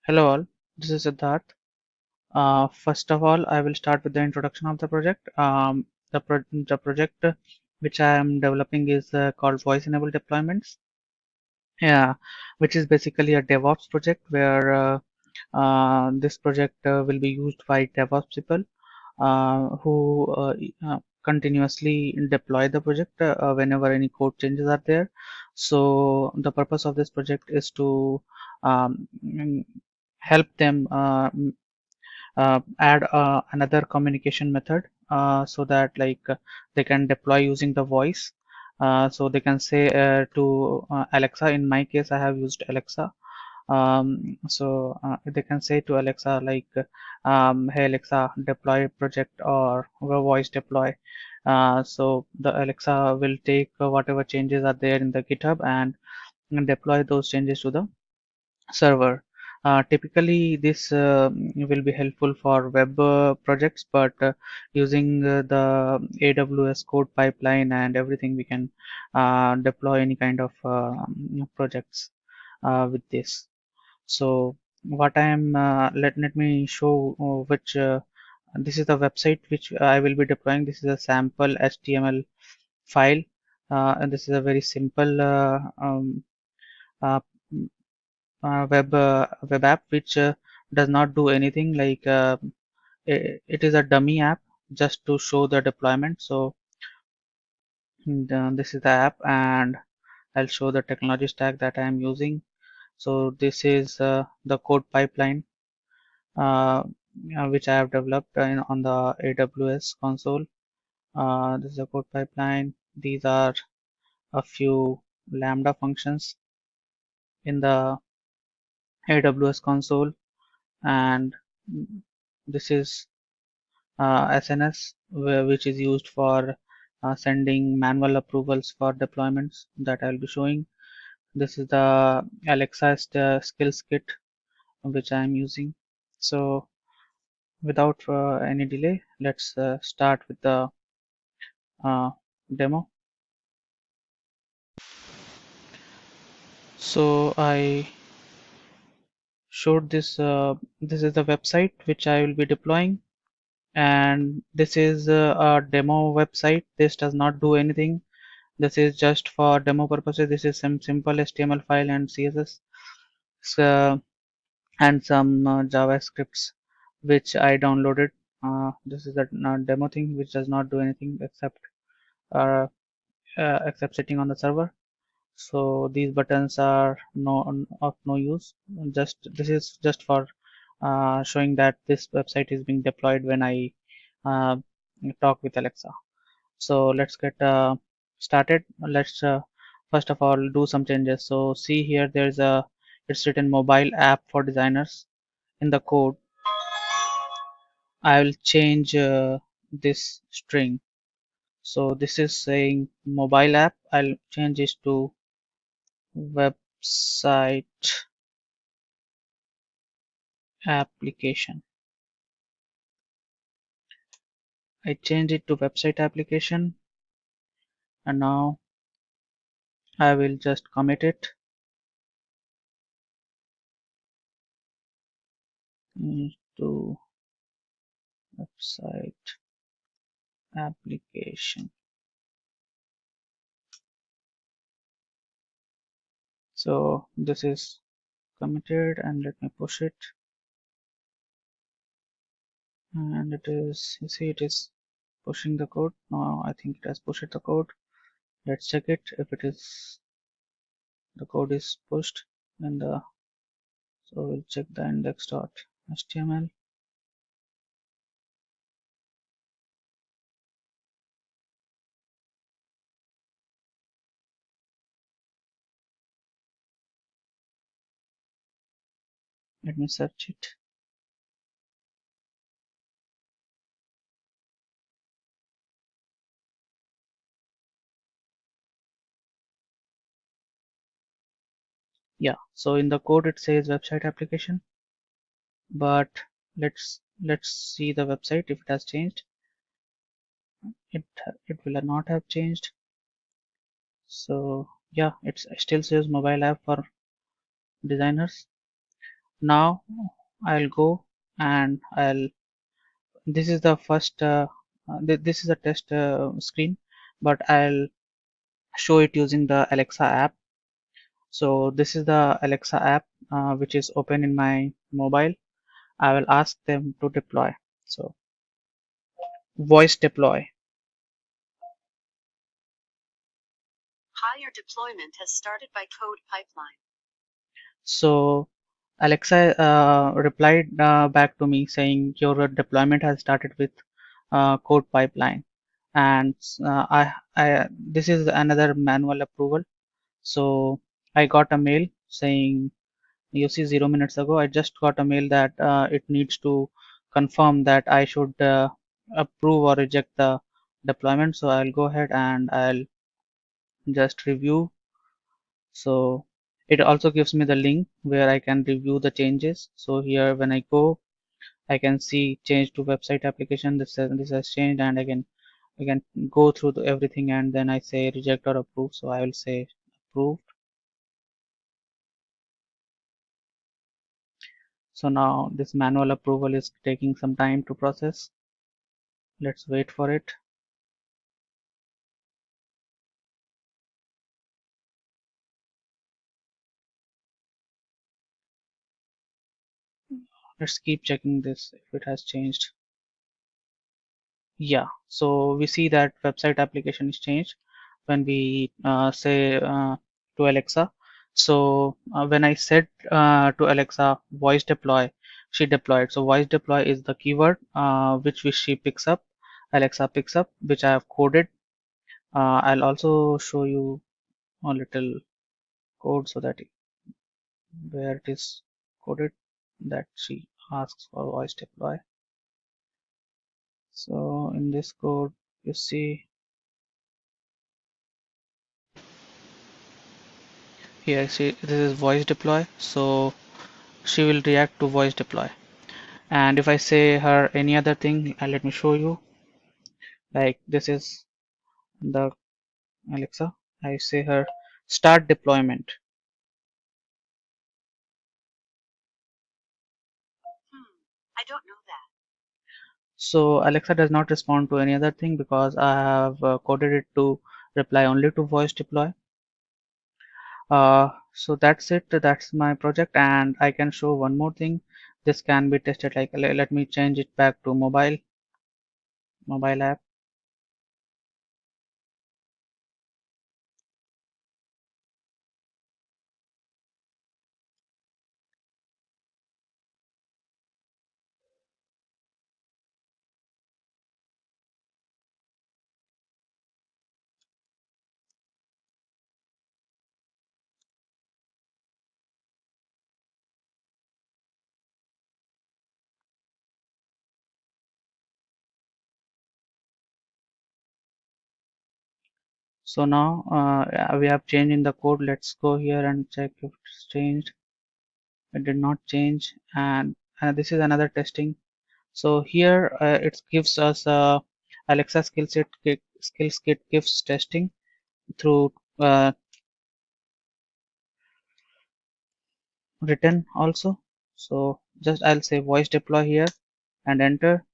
Hello all, this is Siddharth. First of all, I will start with the introduction of the project. The project which I am developing is called Voice-Enabled Deployments. Yeah, which is basically a DevOps project where this project will be used by DevOps people who continuously deploy the project whenever any code changes are there. So the purpose of this project is to um, help them add another communication method so that they can deploy using the voice. So they can say to Alexa. In my case, I have used Alexa. They can say to Alexa hey Alexa, deploy project or voice deploy. So the Alexa will take whatever changes are there in the GitHub and deploy those changes to the server. Typically, this will be helpful for web projects, but using the AWS code pipeline and everything, we can deploy any kind of projects with this. So, what I am let me show which this is the website which I will be deploying. This is a sample HTML file, and this is a very simple uh, web app which does not do anything it is a dummy app just to show the deployment. So this is the app, and I'll show the technology stack that I am using. So this is the code pipeline which I have developed on the AWS console. This is a code pipeline. These are a few Lambda functions in the AWS console, and this is SNS, which is used for sending manual approvals for deployments that I'll be showing. This is the Alexa skills kit which I am using. So without any delay, let's start with the demo. So I showed this. This is the website which I will be deploying, and this is a demo website. This does not do anything. This is just for demo purposes. This is some simple HTML file and CSS and some JavaScripts which I downloaded. This is a demo thing which does not do anything uh, except sitting on the server. So these buttons are of no use. Just this is just for showing that this website is being deployed when I uh, talk with Alexa. So let's get started. Let's first of all do some changes. So see here, there's a it's written mobile app for designers. In the code, I will change this string. So this is saying mobile app. I'll change it to website application. I change it to website application, and now I will just commit it to website application. So this is committed, and let me push it, and it is, you see, it is pushing the code. Now I think it has pushed the code. Let's check it if it is the code is pushed in the, so we'll check the index.html. Let me search it. Yeah, so in the code it says website application, but let's see the website if it has changed. it it will not have changed. So yeah, it still says mobile app for designers. Now I'll go and this is the first, this is a test screen, but I'll show it using the Alexa app. So this is the Alexa app, which is open in my mobile. I will ask them to deploy. So voice deploy. Hi, your deployment has started by code pipeline. So Alexa replied back to me saying your deployment has started with code pipeline, and this is another manual approval. So I got a mail saying, you see, 0 minutes ago, I just got a mail that it needs to confirm that I should approve or reject the deployment. So I'll go ahead and I'll just review. So it also gives me the link where I can review the changes. So here when I go, I can see change to website application. This has changed, and I can go through everything, and then I say reject or approve. So I will say approved. So now this manual approval is taking some time to process. Let's wait for it. Let's keep checking this if it has changed. Yeah, so we see that website application is changed when we say to Alexa. So when I said to Alexa voice deploy, she deployed. So voice deploy is the keyword which she picks up, Alexa picks up, which I have coded. I'll also show you a little code so that where it is coded that she asks for voice deploy. So in this code, you see here, see this is voice deploy. So she will react to voice deploy. And if I say her any other thing, let me show you. Like this is the Alexa. I say her start deployment. I don't know that. So Alexa does not respond to any other thing because I have coded it to reply only to voice deploy. So that's it. That's my project, and I can show one more thing. This can be tested. Like let me change it back to mobile app. So now we have changed in the code. Let's go here and check if it's changed. It did not change, and this is another testing. So here it gives us Alexa skills kit gives testing through written also. So just I'll say voice deploy here and enter.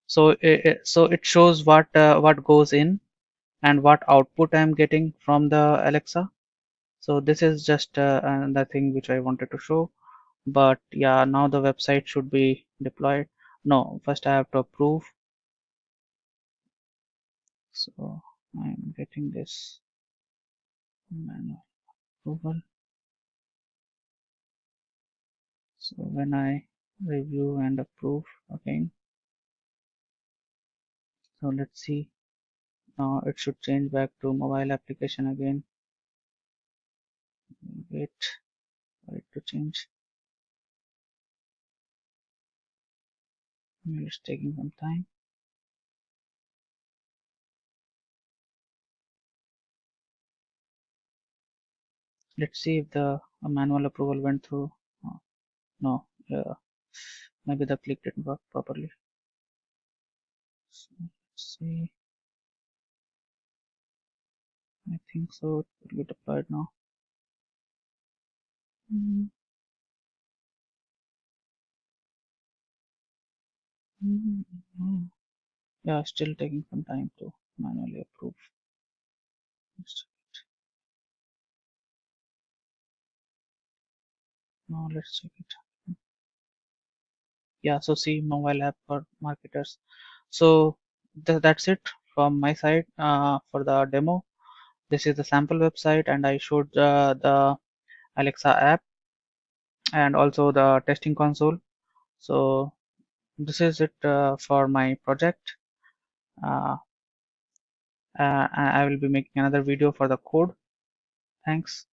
So it shows what goes in and what output I'm getting from the Alexa. So this is just another thing which I wanted to show. But yeah, now the website should be deployed. No, first I have to approve. So I'm getting this manual approval. So when I review and approve again, so let's see. Now it should change back to mobile application again. Wait for it to change. It's taking some time. Let's see if the manual approval went through. No, maybe the click didn't work properly. So let's see. I think so. It will be deployed now. Mm, mm, mm. Yeah, still taking some time to manually approve. Now let's check it. Yeah, so see, mobile app for marketers. So that's it from my side for the demo. This is the sample website, and I showed the Alexa app and also the testing console. So this is it for my project. Uh, I will be making another video for the code. Thanks.